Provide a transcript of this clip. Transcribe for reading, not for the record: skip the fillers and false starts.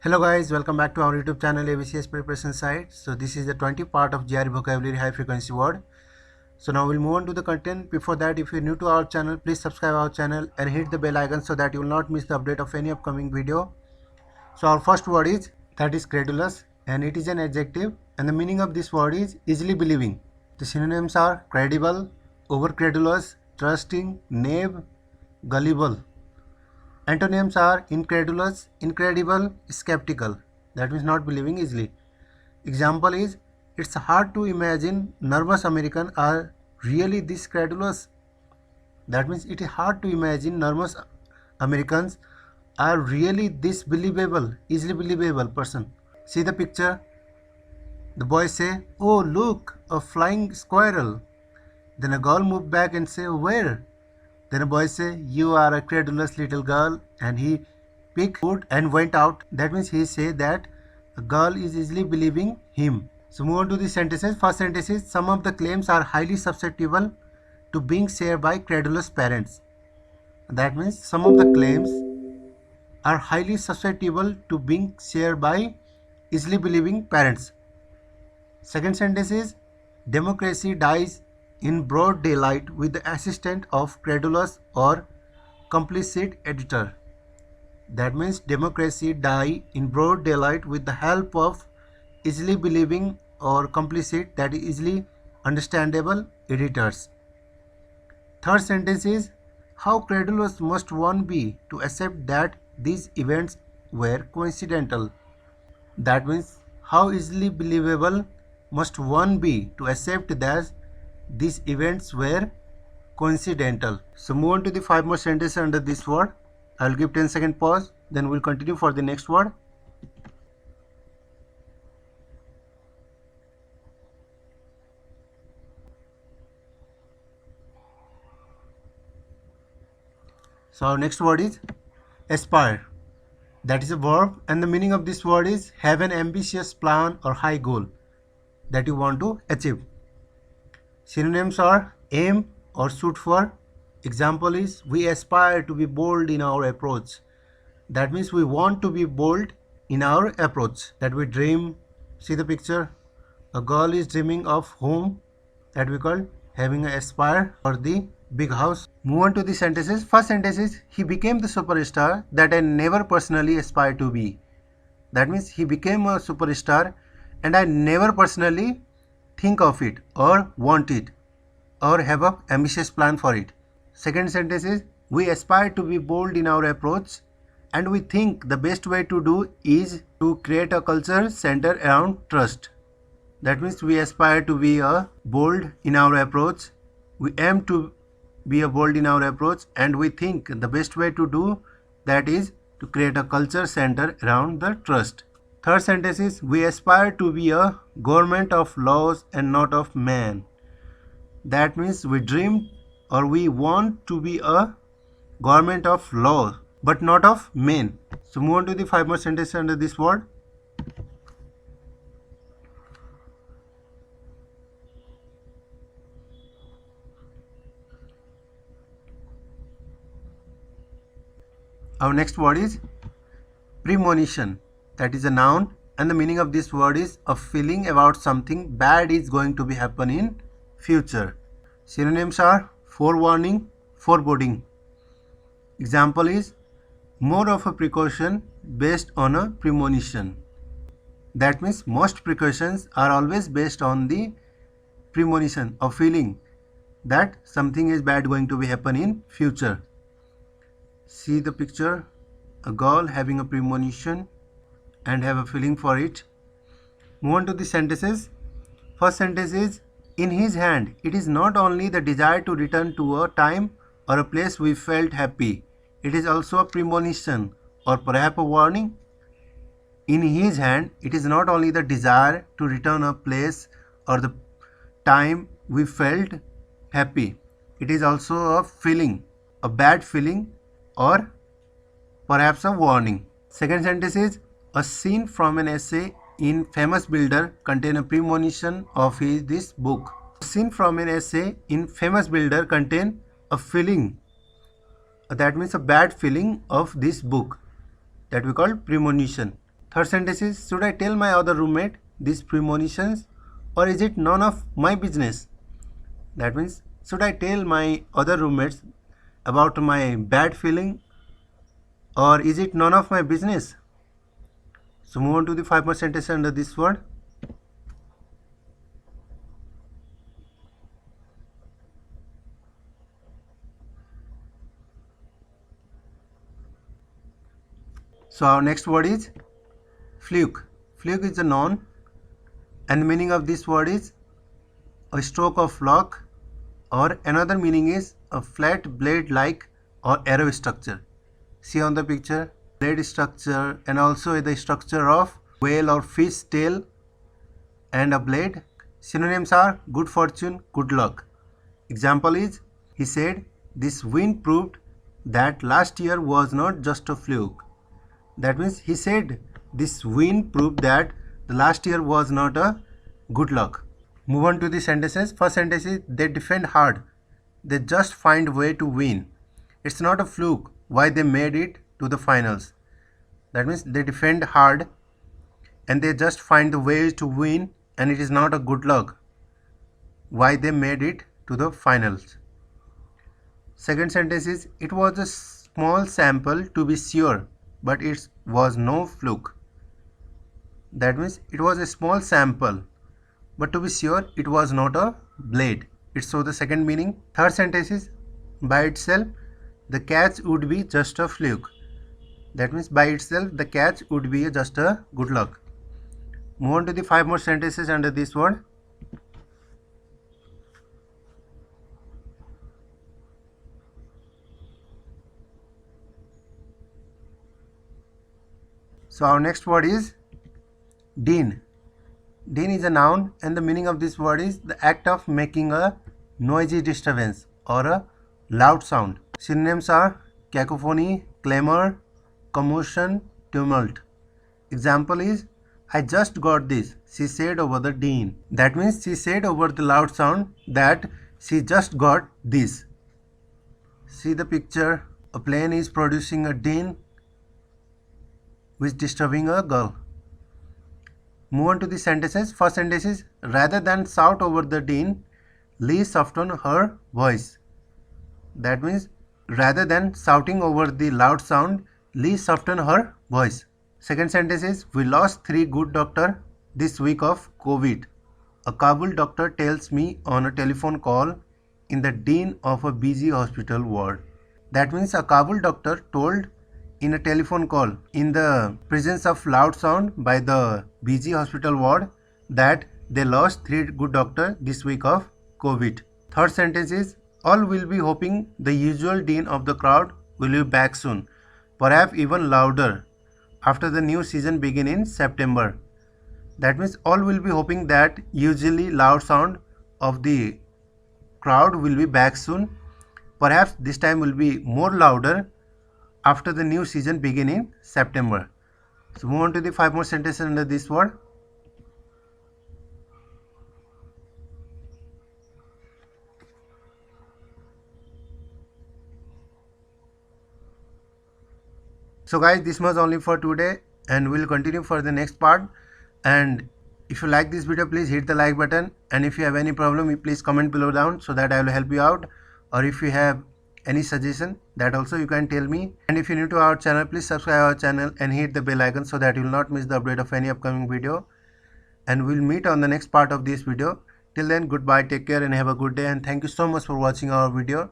Hello guys, welcome back to our YouTube channel ABCS Preparation Site. So this is the 20th part of GRE Vocabulary High Frequency Word. So now we'll move on to the content. Before that, if you're new to our channel, please subscribe our channel and hit the bell icon so that you will not miss the update of any upcoming video. So our first word is credulous, and it is an adjective, and the meaning of this word is easily believing. The synonyms are credible, overcredulous, trusting, naive, gullible. Antonyms are incredulous, incredible, skeptical. That means not believing easily. Example is, it's hard to imagine nervous Americans are really this credulous. That means it is hard to imagine nervous Americans are really this believable, easily believable person. See the picture. The boy say, "Oh look, a flying squirrel." Then a girl moved back and say, "Where?" Then a boy say, "You are a credulous little girl," and he picked food and went out. That means he say that a girl is easily believing him. So move on to the sentences. First sentence is, some of the claims are highly susceptible to being shared by credulous parents. That means some of the claims are highly susceptible to being shared by easily believing parents. Second sentence is, democracy dies in broad daylight with the assistance of credulous or complicit editor. That means democracy die in broad daylight with the help of easily believing or complicit, that is easily understandable editors. Third sentence is, how credulous must one be to accept that these events were coincidental. That means how easily believable must one be to accept that these events were coincidental. So move on to the 5 more sentences under this word. I will give 10-second pause, then we'll continue for the next word. So our next word is aspire. That is a verb, and the meaning of this word is have an ambitious plan or high goal that you want to achieve. Synonyms are aim or shoot for. Example is, we aspire to be bold in our approach. That means we want to be bold in our approach, that we dream. See the picture. A girl is dreaming of home, that we call having an aspire, or the big house. Move on to the sentences. First sentence is, he became the superstar that I never personally aspired to be. That means he became a superstar and I never personally think of it or want it or have an ambitious plan for it. Second sentence is, we aspire to be bold in our approach and we think the best way to do is to create a culture centered around trust. That means we aspire to be a bold in our approach, we aim to be a bold in our approach, and we think the best way to do that is to create a culture centered around the trust. Third sentence is, we aspire to be a government of laws and not of man. That means we dream or we want to be a government of law but not of men. So move on to the 5 more sentences under this word. Our next word is premonition. That is a noun, and the meaning of this word is a feeling about something bad is going to be happen in future. Synonyms are forewarning, foreboding. Example is, more of a precaution based on a premonition. That means most precautions are always based on the premonition, a feeling that something is bad going to be happen in future. See the picture, a girl having a premonition and have a feeling for it. Move on to the sentences. First sentence is, in his hand, it is not only the desire to return to a time or a place we felt happy, it is also a premonition or perhaps a warning. In his hand, it is not only the desire to return a place or the time we felt happy, it is also a feeling, a bad feeling or perhaps a warning. Second sentence is, a scene from an essay in Famous Builder contain a premonition of this book. A scene from an essay in Famous Builder contain a feeling, that means a bad feeling of this book, that we call premonition. Third sentence is, should I tell my other roommate these premonitions or is it none of my business? That means, should I tell my other roommates about my bad feeling or is it none of my business? So move on to the 5 more sentences under this word. So our next word is fluke. Fluke is a noun and the meaning of this word is a stroke of luck, or another meaning is a flat blade like or arrow structure. See on the picture, blade structure and also the structure of whale or fish tail and a blade. Synonyms are good fortune, good luck. Example is, he said, this wind proved that last year was not just a fluke. That means he said this wind proved that the last year was not a good luck. Move on to the sentences. First sentence is, they defend hard. They just find way to win. It's not a fluke why they made it to the finals. That means they defend hard and they just find the ways to win, and it is not a good luck why they made it to the finals. Second sentence is, it was a small sample to be sure, but it was no fluke. That means it was a small sample, but to be sure it was not a blade. It shows the second meaning. Third sentence is, by itself the catch would be just a fluke. That means by itself the catch would be just a good luck. Move on to the 5 more sentences under this word. So our next word is din. Din is a noun and the meaning of this word is the act of making a noisy disturbance or a loud sound. Synonyms are cacophony, clamor, commotion, tumult. Example is, I just got this, she said over the din. That means she said over the loud sound that she just got this. See the picture, a plane is producing a din which disturbing a girl. Move on to the sentences. First sentence is, rather than shout over the din, Lee softened her voice. That means rather than shouting over the loud sound, Lee softened her voice. Second sentence is, we lost 3 good doctors this week of COVID. A Kabul doctor tells me on a telephone call in the din of a busy hospital ward. That means a Kabul doctor told in a telephone call in the presence of loud sound by the busy hospital ward that they lost 3 good doctors this week of COVID. Third sentence is, all will be hoping the usual din of the crowd will be back soon, perhaps even louder after the new season begin in September. That means all will be hoping that usually loud sound of the crowd will be back soon. Perhaps this time will be more louder after the new season begin in September. So move on to the 5 more sentences under this word. So guys, this was only for today and we'll continue for the next part. And if you like this video, please hit the like button, and if you have any problem, please comment below down so that I will help you out. Or if you have any suggestion, that also you can tell me. And if you're new to our channel, please subscribe our channel and hit the bell icon so that you will not miss the update of any upcoming video. And we'll meet on the next part of this video. Till then, goodbye, take care and have a good day, and thank you so much for watching our video.